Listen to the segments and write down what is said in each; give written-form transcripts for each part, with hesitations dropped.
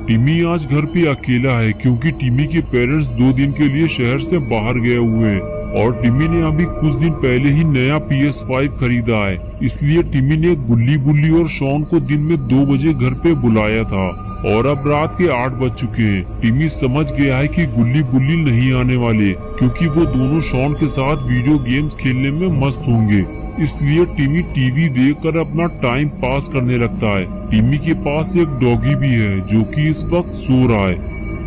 टिमी आज घर पे अकेला है क्योंकि टिमी के पेरेंट्स 2 दिन के लिए शहर से बाहर गए हुए हैं और टिमी ने अभी कुछ दिन पहले ही नया PS5 खरीदा है। इसलिए टिमी ने गुल्ली बुल्ली और शॉन को दिन में 2 बजे घर पे बुलाया था और अब रात के 8 बज चुके हैं। टिमी समझ गया है कि गुल्ली बुल्ली नहीं आने वाले क्योंकि वो दोनों शॉन के साथ वीडियो गेम्स खेलने में मस्त होंगे। इसलिए टिमी टीवी देखकर अपना टाइम पास करने लगता है। टिमी के पास एक डॉगी भी है जो कि इस वक्त सो रहा है,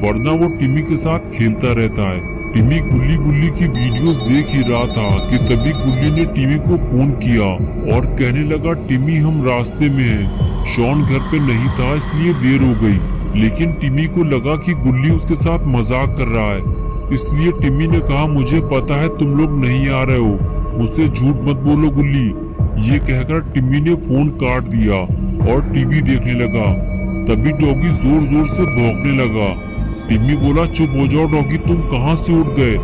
वरना वो टिमी के साथ खेलता रहता है। टिमी गुल्ली गुल्ली की वीडियोस देख ही रहा था कि तभी गुल्ली ने टिमी को फोन किया और कहने लगा, टिमी हम रास्ते में हैं। शॉन घर पे नहीं था इसलिए देर हो गई। लेकिन टिमी को लगा कि गुल्ली उसके साथ मजाक कर रहा है, इसलिए टिमी ने कहा, मुझे पता है तुम लोग नहीं आ रहे हो, मुझसे झूठ मत बोलो गुल्ली। ये कहकर टिमी ने फोन काट दिया और टीवी देखने लगा। तभी डॉगी जोर जोर से भौंकने लगा। टिमी बोला, चुप हो जाओ डॉगी, तुम कहाँ से उठ गए,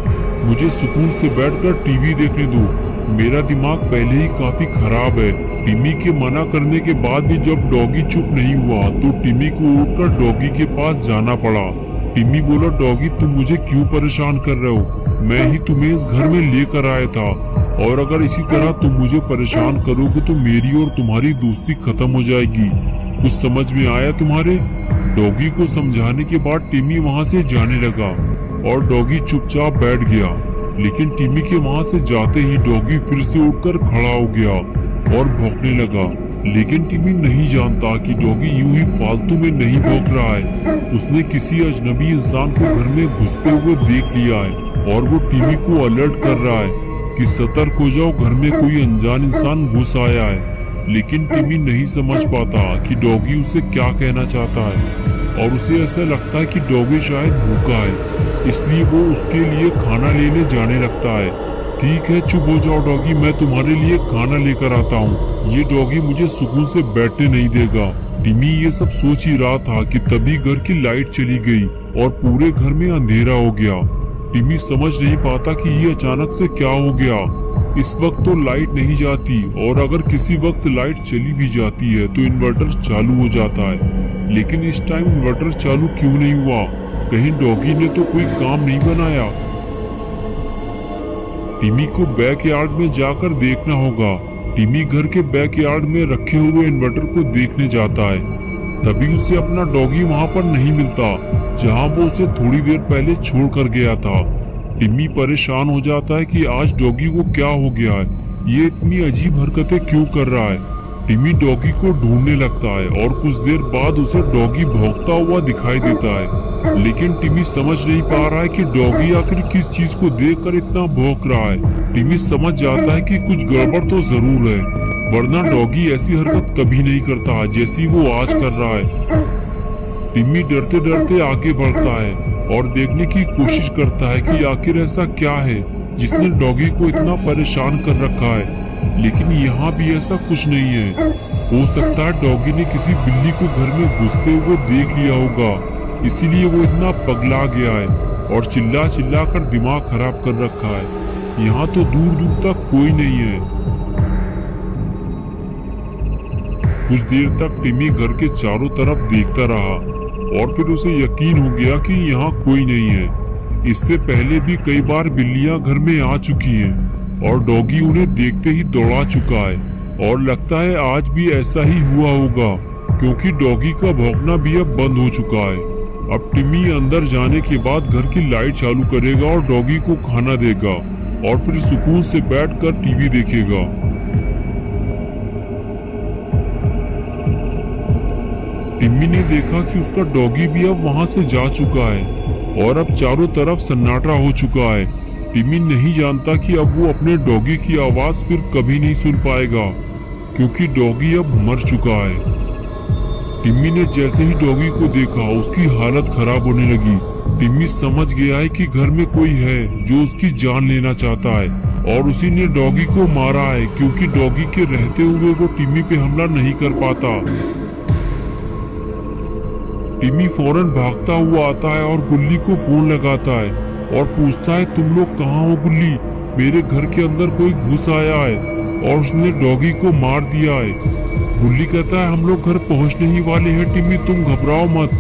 मुझे सुकून से बैठकर टीवी देखने दो, मेरा दिमाग पहले ही काफी खराब है। टिमी के मना करने के बाद भी जब डॉगी चुप नहीं हुआ तो टिमी को उठकर डॉगी के पास जाना पड़ा। टिमी बोला, डॉगी तुम मुझे क्यों परेशान कर रहे हो, मैं ही तुम्हें इस घर में लेकर आया था और अगर इसी तरह तुम मुझे परेशान करोगे तो मेरी और तुम्हारी दोस्ती खत्म हो जाएगी। कुछ समझ में आया तुम्हारे? डॉगी को समझाने के बाद टिमी वहाँ से जाने लगा और डॉगी चुपचाप बैठ गया। लेकिन टिमी के वहाँ से जाते ही डॉगी फिर से उठकर खड़ा हो गया और भौंकने लगा। लेकिन टिमी नहीं जानता कि डॉगी यूं ही फालतू में नहीं भौंक रहा है, उसने किसी अजनबी इंसान को घर में घुसते हुए देख लिया है और वो टिमी को अलर्ट कर रहा है कि सतर्क हो जाओ, घर में कोई अनजान इंसान घुस आया है। लेकिन टिमी नहीं समझ पाता कि डॉगी उसे क्या कहना चाहता है और उसे ऐसा लगता है कि डॉगी शायद भूखा है, इसलिए वो उसके लिए खाना लेने जाने लगता है। ठीक है, चुप हो जाओ डॉगी, मैं तुम्हारे लिए खाना लेकर आता हूँ, ये डॉगी मुझे सुकून से बैठने नहीं देगा। टिमी ये सब सोच ही रहा था कि तभी घर की लाइट चली गई और पूरे घर में अंधेरा हो गया। टिमी समझ नहीं पाता कि ये अचानक से क्या हो गया। इस वक्त तो लाइट नहीं जाती और अगर किसी वक्त लाइट चली भी जाती है तो इन्वर्टर चालू हो जाता है, लेकिन इस टाइम इन्वर्टर चालू क्यों नहीं हुआ? कहीं डॉगी ने तो कोई काम नहीं बनाया। टिमी को बैकयार्ड में जाकर देखना होगा। टिमी घर के बैकयार्ड में रखे हुए इन्वर्टर को देखने जाता है। तभी उसे अपना डॉगी वहाँ पर नहीं मिलता जहाँ वो उसे थोड़ी देर पहले छोड़ कर गया था। टिमी परेशान हो जाता है कि आज डॉगी को क्या हो गया है, ये इतनी अजीब हरकतें क्यों कर रहा है। टिमी डॉगी को ढूंढने लगता है और कुछ देर बाद उसे डॉगी भौंकता हुआ दिखाई देता है। लेकिन टिमी समझ नहीं पा रहा है कि डॉगी आखिर किस चीज को देखकर इतना भौंक रहा है। टिमी समझ जाता है कि कुछ गड़बड़ तो जरूर है, वरना डॉगी ऐसी हरकत कभी नहीं करता जैसी वो आज कर रहा है। टिमी डरते डरते आगे बढ़ता है और देखने की कोशिश करता है कि आखिर ऐसा क्या है जिसने डॉगी को इतना परेशान कर रखा है। लेकिन यहाँ भी ऐसा कुछ नहीं है। हो सकता है डॉगी ने किसी बिल्ली को घर में घुसते हुए देख लिया होगा, इसीलिए वो इतना पगला गया है और चिल्ला चिल्ला कर दिमाग खराब कर रखा है। यहाँ तो दूर दूर तक कोई नहीं है। कुछ देर तक टिमी घर के चारों तरफ देखता रहा और फिर उसे यकीन हो गया कि यहाँ कोई नहीं है। इससे पहले भी कई बार बिल्लियां घर में आ चुकी हैं और डॉगी उन्हें देखते ही दौड़ा चुका है और लगता है आज भी ऐसा ही हुआ होगा क्योंकि डॉगी का भौंकना भी अब बंद हो चुका है। अब टिमी अंदर जाने के बाद घर की लाइट चालू करेगा और डॉगी को खाना देगा और फिर सुकून से बैठकर टीवी देखेगा। टिम्मी ने देखा कि उसका डॉगी भी अब वहां से जा चुका है और अब चारों तरफ सन्नाटा हो चुका है। टिम्मी नहीं जानता कि अब वो अपने डॉगी की आवाज फिर कभी नहीं सुन पाएगा क्योंकि डॉगी अब मर चुका है। टिम्मी ने जैसे ही डॉगी को देखा उसकी हालत खराब होने लगी। टिम्मी समझ गया है कि घर में कोई है जो उसकी जान लेना चाहता है और उसी ने डॉगी को मारा है क्योंकि डॉगी के रहते हुए वो टिम्मी पे हमला नहीं कर पाता। टिम्मी फौरन भागता हुआ आता है और गुल्ली को फोन लगाता है और पूछता है, तुम लोग कहाँ हो गुल्ली, मेरे घर के अंदर कोई घुस आया है और उसने डॉगी को मार दिया है। गुल्ली कहता है, हम लोग घर पहुँचने ही वाले हैं टिम्मी, तुम घबराओ मत,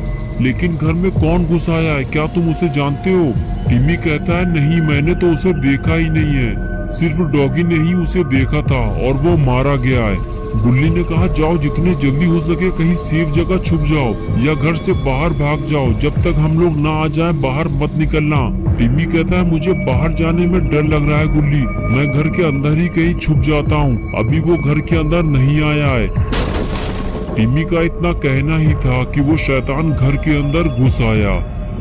लेकिन घर में कौन घुस आया है, क्या तुम उसे जानते हो? टिम्मी कहता है नहीं, मैंने तो उसे देखा ही नहीं है, सिर्फ डॉगी ने ही उसे देखा था और वो मारा गया है। गुल्ली ने कहा जाओ, जितने जल्दी हो सके कहीं सेफ जगह छुप जाओ या घर से बाहर भाग जाओ, जब तक हम लोग ना आ जाएं बाहर मत निकलना। टिम्मी कहता है मुझे बाहर जाने में डर लग रहा है गुल्ली, मैं घर के अंदर ही कहीं छुप जाता हूँ, अभी वो घर के अंदर नहीं आया है। टिम्मी का इतना कहना ही था कि वो शैतान घर के अंदर घुस आया,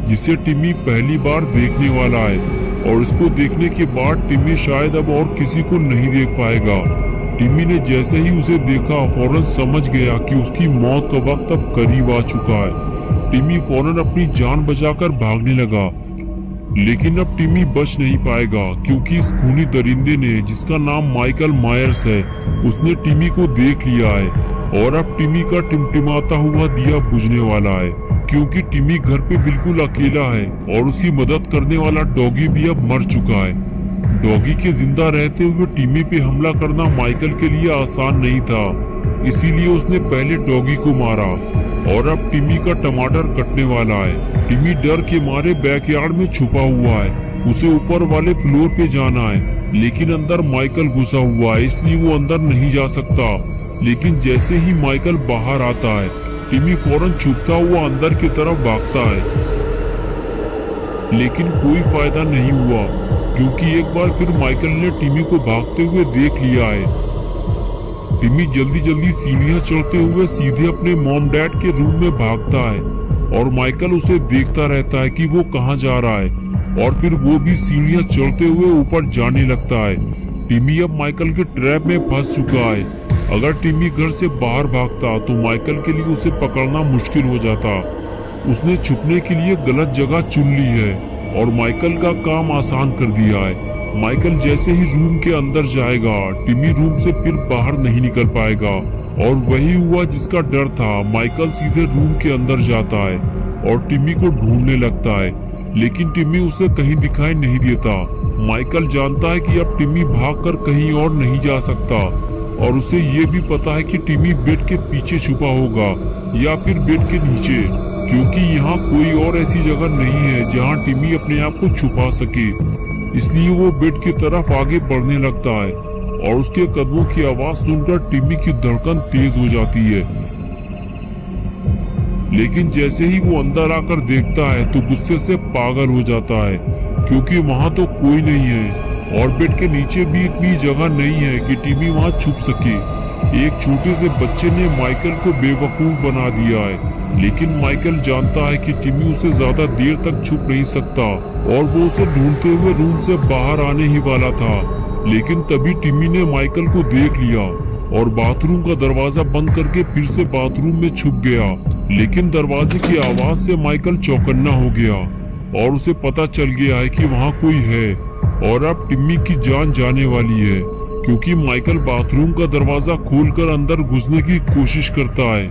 जिसे टिम्मी पहली बार देखने वाला है, और इसको देखने के बाद टिम्मी शायद अब और किसी को नहीं देख पाएगा। टिम्मी ने जैसे ही उसे देखा फौरन समझ गया कि उसकी मौत का वक्त अब करीब आ चुका है। टिम्मी फौरन अपनी जान बचाकर भागने लगा, लेकिन अब टिम्मी बच नहीं पाएगा क्योंकि इस खूनी दरिंदे ने, जिसका नाम माइकल मायर्स है, उसने टिम्मी को देख लिया है और अब टिम्मी का टिमटिमाता हुआ दिया बुझने वाला है, क्योंकि टिम्मी घर पे बिल्कुल अकेला है और उसकी मदद करने वाला डॉगी भी अब मर चुका है। डॉगी के जिंदा रहते हुए टिम्मी पे हमला करना माइकल के लिए आसान नहीं था, इसीलिए उसने पहले डॉगी को मारा और अब टिम्मी का टमाटर कटने वाला है। टिम्मी डर के मारे बैकयार्ड में छुपा हुआ है, उसे ऊपर वाले फ्लोर पे जाना है, लेकिन अंदर माइकल घुसा हुआ है, इसलिए वो अंदर नहीं जा सकता। लेकिन जैसे ही माइकल बाहर आता है, टिम्मी फौरन छुपता हुआ अंदर की तरफ भागता है, लेकिन कोई फायदा नहीं हुआ क्योंकि एक बार फिर माइकल ने टिम्मी को भागते हुए देख लिया है। टिम्मी जल्दी जल्दी सीढ़ियां चढ़ते हुए सीधे अपने मॉम डैड के रूम में भागता है और माइकल उसे देखता रहता है कि वो कहाँ जा रहा है, और फिर वो भी सीढ़ियां चढ़ते हुए ऊपर जाने लगता है। टिम्मी अब माइकल के ट्रैप में फंस चुका है। अगर टिम्मी घर से बाहर भागता तो माइकल के लिए उसे पकड़ना मुश्किल हो जाता। उसने छुपने के लिए गलत जगह चुन ली है और माइकल का काम आसान कर दिया है। माइकल जैसे ही रूम के अंदर जाएगा, टिम्मी रूम से फिर बाहर नहीं निकल पाएगा, और वही हुआ जिसका डर था। माइकल सीधे रूम के अंदर जाता है और टिम्मी को ढूंढने लगता है, लेकिन टिम्मी उसे कहीं दिखाई नहीं देता। माइकल जानता है कि अब टिम्मी भागकर कहीं और नहीं जा सकता, और उसे ये भी पता है कि टिम्मी बेड के पीछे छुपा होगा या फिर बेड के नीचे, क्योंकि यहाँ कोई और ऐसी जगह नहीं है जहाँ टिम्मी अपने आप को छुपा सके। इसलिए वो बेड की तरफ आगे बढ़ने लगता है और उसके कदमों की आवाज सुनकर टिम्मी की धड़कन तेज हो जाती है। लेकिन जैसे ही वो अंदर आकर देखता है तो गुस्से से पागल हो जाता है, क्योंकि वहाँ तो कोई नहीं है और बेड के नीचे भी इतनी जगह नहीं है कि टिम्मी वहाँ छुप सके। एक छोटे से बच्चे ने माइकल को बेवकूफ बना दिया है, लेकिन माइकल जानता है कि टिम्मी उसे ज्यादा देर तक छुप नहीं सकता और वो उसे ढूंढते हुए रूम से बाहर आने ही वाला था। लेकिन तभी टिम्मी ने माइकल को देख लिया और बाथरूम का दरवाजा बंद करके फिर से बाथरूम में छुप गया। लेकिन दरवाजे की आवाज से माइकल चौकन्ना हो गया और उसे पता चल गया है कि वहाँ कोई है और अब टिम्मी की जान जाने वाली है, क्योंकि माइकल बाथरूम का दरवाजा खोलकर अंदर घुसने की कोशिश करता है,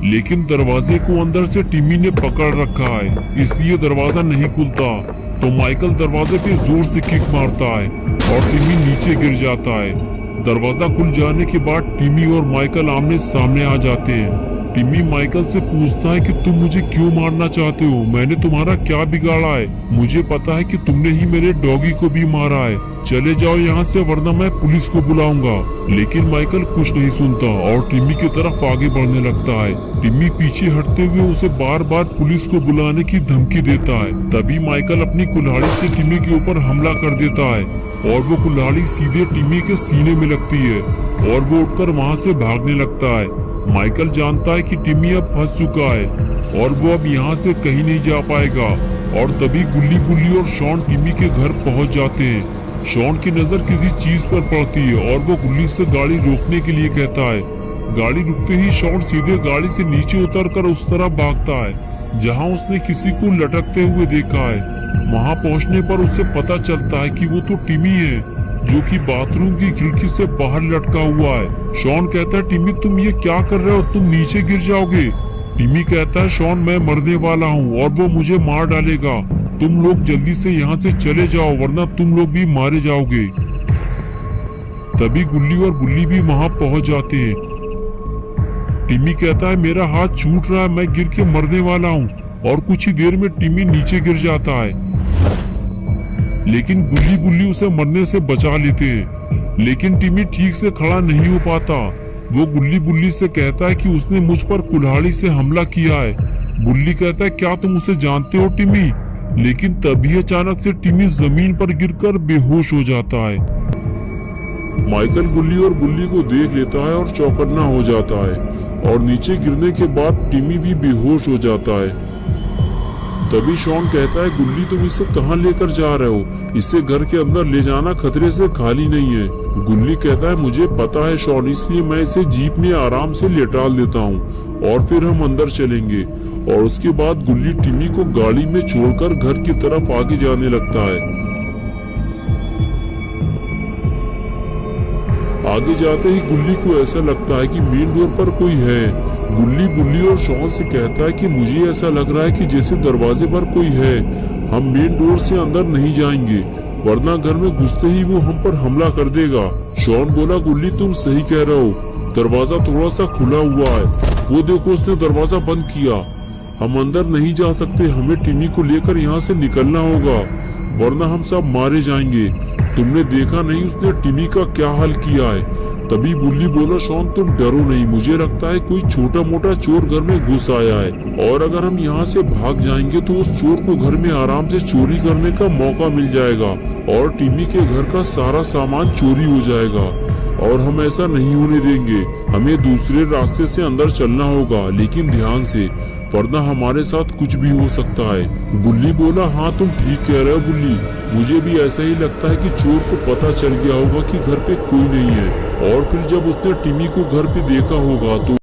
लेकिन दरवाजे को अंदर से टिम्मी ने पकड़ रखा है, इसलिए दरवाजा नहीं खुलता। तो माइकल दरवाजे पे जोर से किक मारता है और टिम्मी नीचे गिर जाता है। दरवाजा खुल जाने के बाद टिम्मी और माइकल आमने सामने आ जाते हैं। टिम्मी माइकल से पूछता है कि तुम मुझे क्यों मारना चाहते हो, मैंने तुम्हारा क्या बिगाड़ा है? मुझे पता है कि तुमने ही मेरे डॉगी को भी मारा है, चले जाओ यहाँ से वरना मैं पुलिस को बुलाऊंगा। लेकिन माइकल कुछ नहीं सुनता और टिम्मी की तरफ आगे बढ़ने लगता है। टिम्मी पीछे हटते हुए उसे बार बार पुलिस को बुलाने की धमकी देता है। तभी माइकल अपनी कुल्हाड़ी से टिम्मी के ऊपर हमला कर देता है और वो कुल्हाड़ी सीधे टिम्मी के सीने में लगती है और वो उठकर वहाँ से भागने लगता है। माइकल जानता है कि टिम्मी अब फंस चुका है और वो अब यहाँ से कहीं नहीं जा पाएगा, और तभी गुल्ली और शॉन टिम्मी के घर पहुँच जाते हैं। शॉन की नजर किसी चीज पर पड़ती है और वो गुल्ली से गाड़ी रोकने के लिए कहता है। गाड़ी रुकते ही शॉन सीधे गाड़ी से नीचे उतरकर उस तरफ भागता है जहां उसने किसी को लटकते हुए देखा है। वहां पहुंचने पर उसे पता चलता है कि वो तो टिम्मी है, जो कि बाथरूम की खिड़की से बाहर लटका हुआ है। शॉन कहता है, टिम्मी तुम ये क्या कर रहे हो, तुम नीचे गिर जाओगे। टिम्मी कहता है, शॉन मैं मरने वाला हूँ और वो मुझे मार डालेगा, तुम लोग जल्दी से यहाँ से चले जाओ वरना तुम लोग भी मारे जाओगे। तभी गुल्ली और बुल्ली भी वहाँ पहुँच जाते हैं। टिम्मी कहता है, मेरा हाथ छूट रहा है, मैं गिर के मरने वाला हूँ। और कुछ ही देर में टिमी नीचे गिर जाता है, लेकिन गुल्ली बुल्ली उसे मरने से बचा लेते हैं। लेकिन टिमी ठीक से खड़ा नहीं हो पाता। वो गुल्ली बुल्ली से कहता है कि उसने मुझ पर कुल्हाड़ी से हमला किया है। गुल्ली कहता है, क्या तुम उसे जानते हो टिमी? लेकिन तभी अचानक से टिमी जमीन पर गिरकर बेहोश हो जाता है। माइकल गुल्ली और बुल्ली को देख लेता है और चौकन्ना हो जाता है और नीचे गिरने के बाद टिमी भी बेहोश हो जाता है। तभी शॉन कहता है, गुल्ली तुम इसे कहाँ लेकर जा रहे हो? इसे घर के अंदर ले जाना खतरे से खाली नहीं है। गुल्ली कहता है, मुझे पता है शॉन, इसलिए मैं इसे जीप में आराम से लेटाल देता हूँ और फिर हम अंदर चलेंगे। और उसके बाद गुल्ली टिमी को गाड़ी में छोड़कर घर की तरफ आगे जाने लगता है। आगे जाते ही गुल्ली को ऐसा लगता है कि मेन डोर पर कोई है। गुल्ली बुल्ली और शॉन से कहता है कि मुझे ऐसा लग रहा है कि जैसे दरवाजे पर कोई है। हम मेन डोर से अंदर नहीं जाएंगे, वरना घर में घुसते ही वो हम पर हमला कर देगा। शॉन बोला, गुल्ली तुम सही कह रहे हो, दरवाजा थोड़ा सा खुला हुआ है। वो देखो, उसने दरवाजा बंद किया। हम अंदर नहीं जा सकते, हमें टिमी को लेकर यहाँ से निकलना होगा, वरना हम सब मारे जाएंगे। तुमने देखा नहीं उसने टिमी का क्या हाल किया है। तभी बुल्ली बोला, शॉन तुम डरो नहीं, मुझे लगता है कोई छोटा मोटा चोर घर में घुस आया है और अगर हम यहाँ से भाग जाएंगे तो उस चोर को घर में आराम से चोरी करने का मौका मिल जाएगा और टिमी के घर का सारा सामान चोरी हो जाएगा और हम ऐसा नहीं होने देंगे। हमें दूसरे रास्ते से अंदर चलना होगा, लेकिन ध्यान से, वरना हमारे साथ कुछ भी हो सकता है। बुल्ली बोला, हाँ तुम ठीक कह रहे हो बुल्ली, मुझे भी ऐसा ही लगता है कि चोर को पता चल गया होगा कि घर पे कोई नहीं है और फिर जब उसने टिमी को घर पे देखा होगा तो